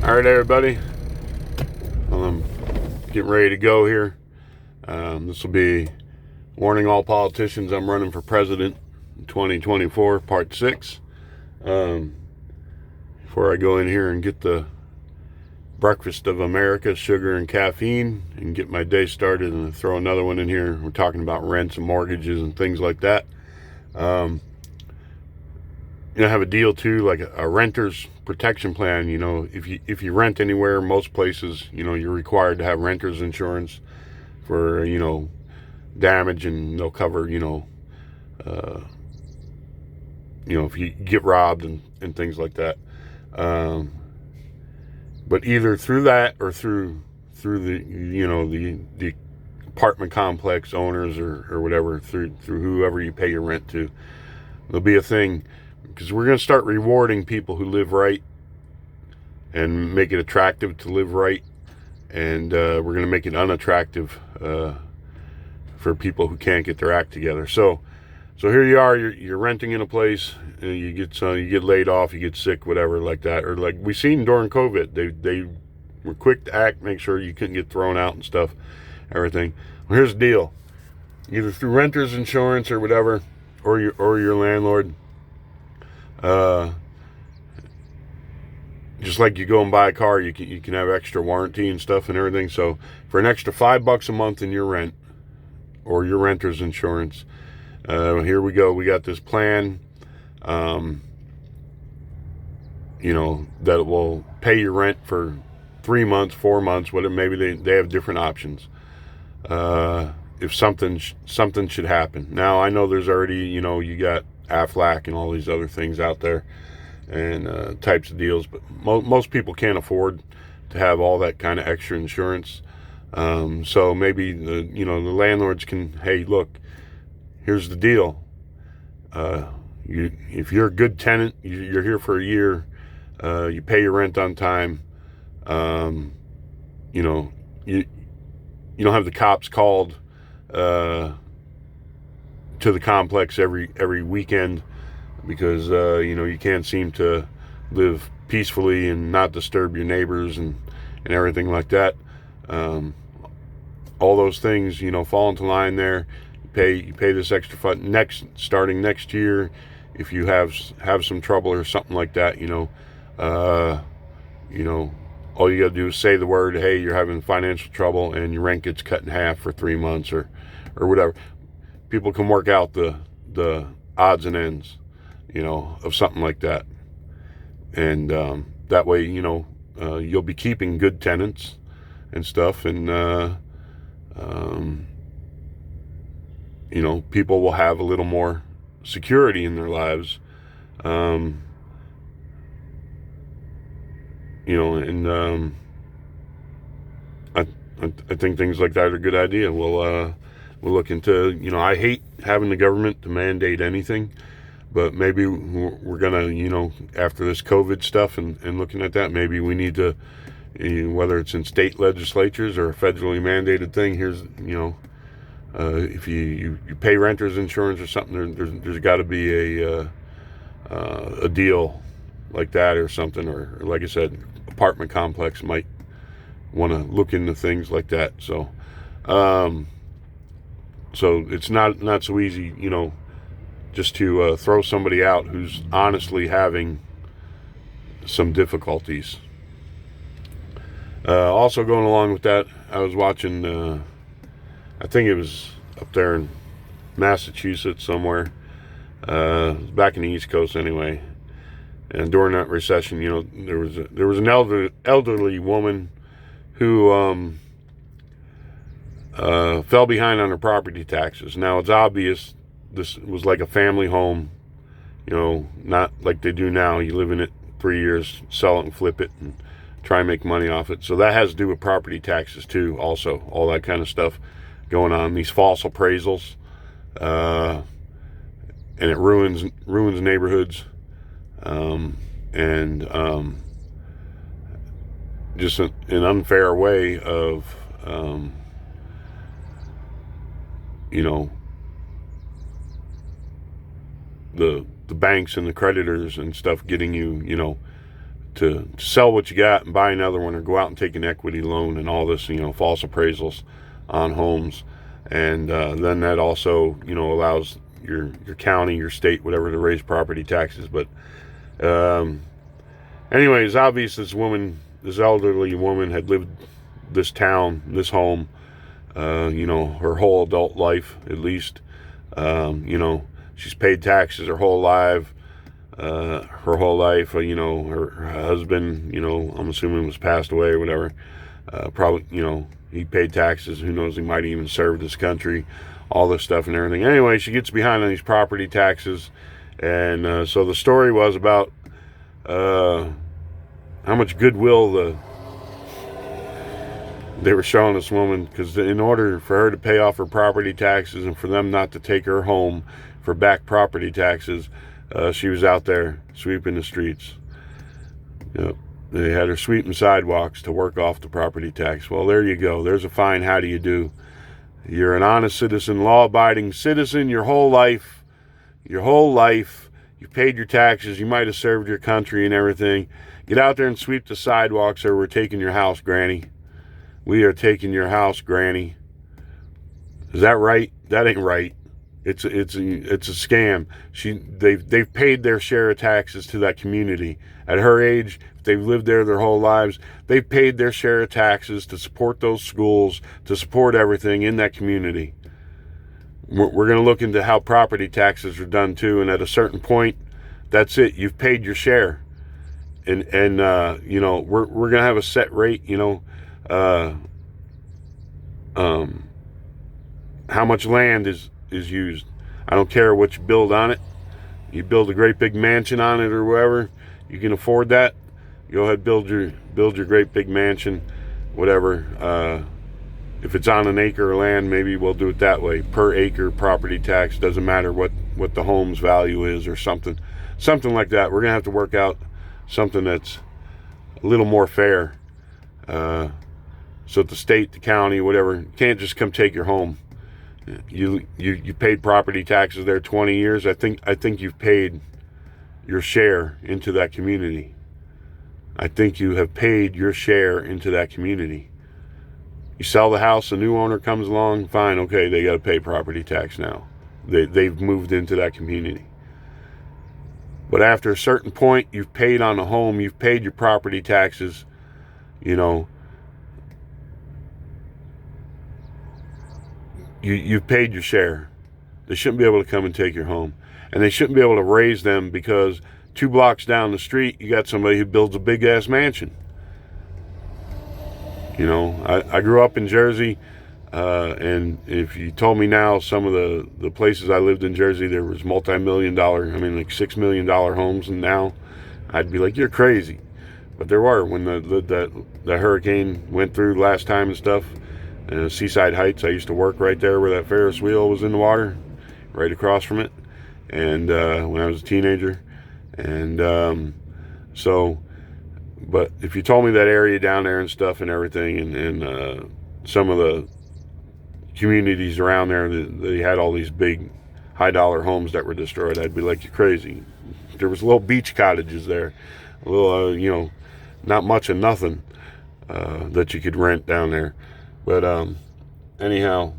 All right, everybody. I'm getting ready to go here. This will be warning all politicians. I'm running for president in 2024, part 6. Before I go in here and get the breakfast of America, sugar and caffeine, and get my day started, and throw another one in here. We're talking about rents and mortgages and things like that. Have a deal too, like a renter's protection plan. If you rent anywhere, most places, you're required to have renter's insurance for damage, and they'll cover if you get robbed and things like that. But either through that or through the apartment complex owners or whatever, through whoever you pay your rent to, there'll be a thing, because we're going to start rewarding people who live right and make it attractive to live right, and we're going to make it unattractive for people who can't get their act together. So here you are, you're renting in a place, and you get laid off, you get sick, whatever like that, or like we seen during COVID, they were quick to act, make sure you couldn't get thrown out and stuff, everything. Well, here's the deal: either through renter's insurance or whatever, or your landlord. Just like you go and buy a car, you can have extra warranty and stuff and everything. So for an extra $5 a month in your rent or your renter's insurance, here we go. We got this plan, that will pay your rent for 3 months, 4 months, whatever. Maybe they have different options. If something should happen. Now I know there's already, you got Aflac and all these other things out there, and types of deals, but most people can't afford to have all that kind of extra insurance. So maybe the landlords can, hey, look, here's the deal. If you're a good tenant, you're here for a year, you pay your rent on time, you don't have the cops called to the complex every weekend, because you can't seem to live peacefully and not disturb your neighbors and everything like that. All those things fall into line there. You pay this extra fund starting next year. If you have some trouble or something like that, all you got to do is say the word, hey, you're having financial trouble, and your rent gets cut in half for 3 months or whatever. People can work out the odds and ends, of something like that. And that way, you'll be keeping good tenants and stuff, and people will have a little more security in their lives. I think things like that are a good idea. We'll look into, I hate having the government to mandate anything, but maybe we're gonna, after this COVID stuff and looking at that, maybe we need to, whether it's in state legislatures or a federally mandated thing, here's, if you pay renter's insurance or something, there's got to be a deal like that or something, or like I said, apartment complex might want to look into things like that. So it's not so easy, just to throw somebody out who's honestly having some difficulties. Also going along with that, I was watching, I think it was up there in Massachusetts somewhere, back in the East Coast anyway. And during that recession, there was an elderly woman who fell behind on her property taxes. Now it's obvious this was like a family home, not like they do now. You live in it 3 years, sell it and flip it and try and make money off it. So that has to do with property taxes too, also, all that kind of stuff going on. These false appraisals, and it ruins neighborhoods, and just an unfair way of the banks and the creditors and stuff getting you to sell what you got and buy another one, or go out and take an equity loan and all this, false appraisals on homes. And then that also, allows your county, your state, whatever, to raise property taxes. But anyways, obvious this elderly woman had lived this town, this home, her whole adult life, at least. She's paid taxes her whole life. Her husband, I'm assuming, was passed away or whatever. Probably, he paid taxes. Who knows, he might even serve this country, all this stuff and everything. Anyway, she gets behind on these property taxes. And so the story was about how much goodwill they were showing this woman, because in order for her to pay off her property taxes and for them not to take her home for back property taxes, she was out there sweeping the streets. Yep. They had her sweeping sidewalks to work off the property tax. Well, there you go. There's a fine how do you do. You're an honest citizen, law-abiding citizen your whole life. You paid your taxes. You might have served your country and everything. Get out there and sweep the sidewalks, or we're taking your house, Granny. We are taking your house, Granny. Is that right? That ain't right. It's a scam. They've paid their share of taxes to that community. At her age, if they've lived there their whole lives, they've paid their share of taxes to support those schools, to support everything in that community. We're going to look into how property taxes are done too, and at a certain point, that's it. You've paid your share, and we're going to have a set rate. How much land is used. I don't care what you build on it. You build a great big mansion on it or whatever, you can afford that. Go ahead, build your great big mansion, whatever. If it's on an acre of land, maybe we'll do it that way. Per acre property tax, doesn't matter what the home's value is or something like that. We're gonna have to work out something that's a little more fair. So that the state, the county, whatever, can't just come take your home. You paid property taxes there 20 years. I think you've paid your share into that community. I think you have paid your share into that community. You sell the house, a new owner comes along, fine, okay, they got to pay property tax now. They've moved into that community. But after a certain point, you've paid on a home, you've paid your property taxes, You've paid your share. They shouldn't be able to come and take your home. And they shouldn't be able to raise them because 2 blocks down the street, you got somebody who builds a big-ass mansion. I grew up in Jersey, and if you told me now some of the places I lived in Jersey, there was multi-million-dollar, like $6 million homes, and now I'd be like, you're crazy. But there were, when the hurricane went through last time and stuff. Seaside Heights, I used to work right there where that Ferris wheel was in the water, right across from it, and when I was a teenager. And but if you told me that area down there and stuff and everything, and some of the communities around there, they had all these big high-dollar homes that were destroyed, I'd be like, you're crazy. There was little beach cottages there, a little, not much of nothing that you could rent down there. But anyhow,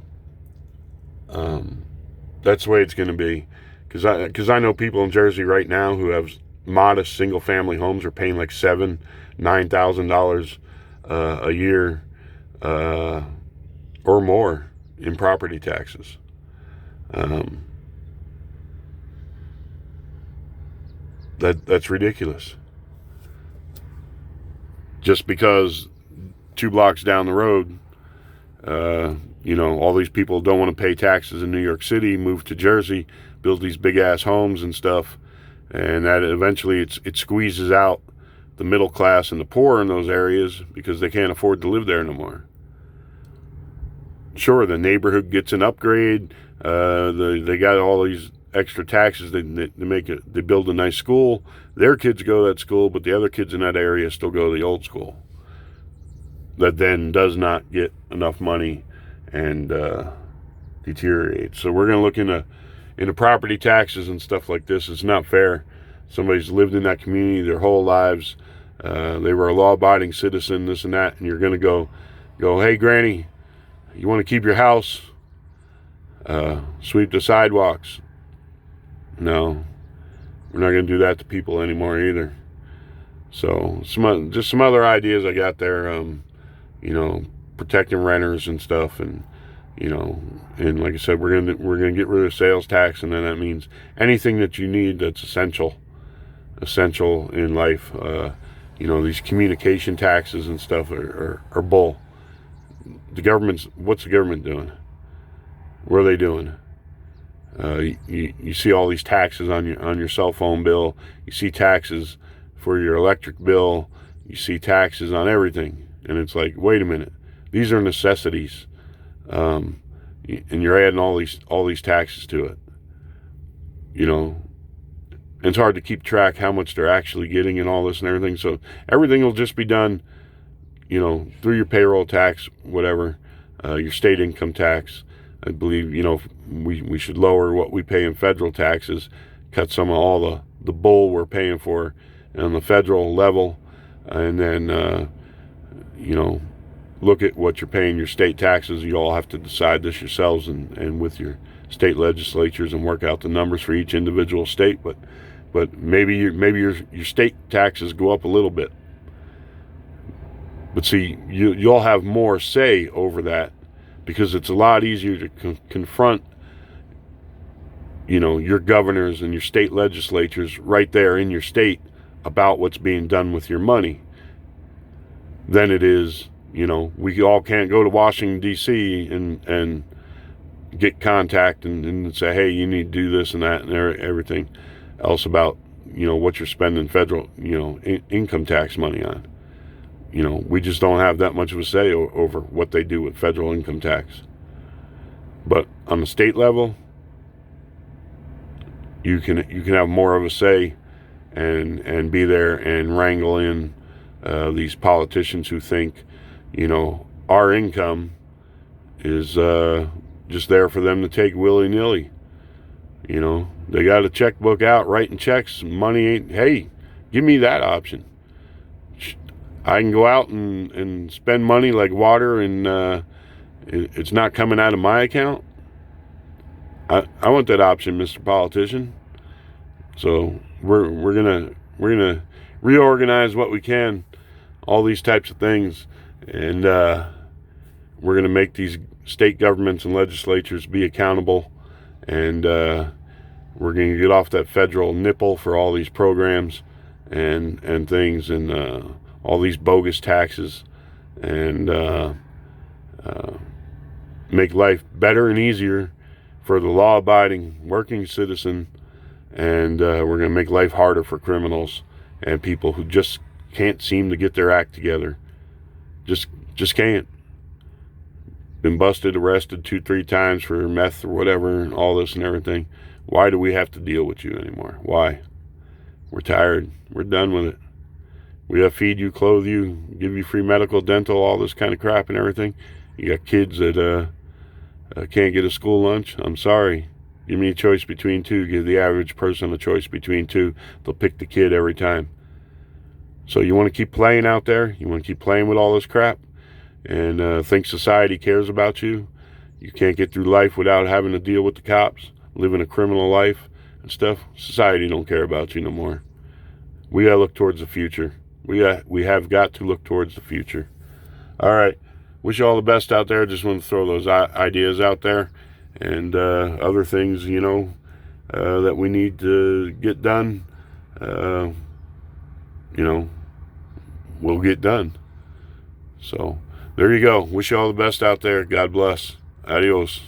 that's the way it's going to be. Because I know people in Jersey right now who have modest single-family homes are paying like $7,000-9,000 a year or more in property taxes. That's ridiculous. Just because 2 blocks down the road, all these people don't want to pay taxes in New York City, move to Jersey, build these big ass homes and stuff, and that eventually it squeezes out the middle class and the poor in those areas because they can't afford to live there no more. Sure, the neighborhood gets an upgrade. They got all these extra taxes. They build a nice school. Their kids go to that school, but the other kids in that area still go to the old school. That then does not get enough money and deteriorates. So we're going to look into property taxes and stuff like this. It's not fair. Somebody's lived in that community their whole lives. They were a law-abiding citizen, this and that, and you're going to go, hey, Granny, you want to keep your house? Sweep the sidewalks. No, we're not going to do that to people anymore either. So just some other ideas I got there, protecting renters and stuff, and and like I said, we're gonna get rid of sales tax, and then that means anything that you need that's essential in life. These communication taxes and stuff are bull. What's the government doing? What are they doing? You see all these taxes on your cell phone bill. You see taxes for your electric bill. You see taxes on everything, and it's like, wait a minute, these are necessities, and you're adding all these taxes to it. And it's hard to keep track how much they're actually getting and all this and everything. So everything will just be done, through your payroll tax, whatever, your state income tax. I believe, we should lower what we pay in federal taxes, cut some of all the bull we're paying for on the federal level, and then, look at what you're paying your state taxes. You all have to decide this yourselves and with your state legislatures and work out the numbers for each individual state. But maybe your state taxes go up a little bit. But see, you'll have more say over that, because it's a lot easier to confront, your governors and your state legislatures right there in your state about what's being done with your money than it is, we all can't go to Washington, D.C. and get contact and say, hey, you need to do this and that and everything else about, what you're spending federal, income tax money on. We just don't have that much of a say over what they do with federal income tax. But on the state level, you can have more of a say and be there and wrangle in these politicians who think, our income is just there for them to take willy-nilly. They got a checkbook out, writing checks, money ain't, hey, give me that option. I can go out and spend money like water, and it's not coming out of my account. I want that option, Mr. Politician. So we're gonna reorganize what we can, all these types of things, and we're gonna make these state governments and legislatures be accountable, and we're gonna get off that federal nipple for all these programs and things, and all these bogus taxes, and make life better and easier for the law-abiding working citizen, and we're going to make life harder for criminals and people who just can't seem to get their act together. Just can't. Been busted, arrested 2-3 times for meth or whatever, and all this and everything. Why do we have to deal with you anymore? Why? We're tired. We're done with it. We have feed you, clothe you, give you free medical, dental, all this kind of crap and everything. You got kids that can't get a school lunch. I'm sorry. Give me a choice between two. Give the average person a choice between two. They'll pick the kid every time. So you want to keep playing out there? You want to keep playing with all this crap? And think society cares about you? You can't get through life without having to deal with the cops, living a criminal life and stuff? Society don't care about you no more. We got to look towards the future. We have got to look towards the future. All right. Wish you all the best out there. Just want to throw those ideas out there, and other things, that we need to get done, we'll get done. So there you go. Wish you all the best out there. God bless. Adios.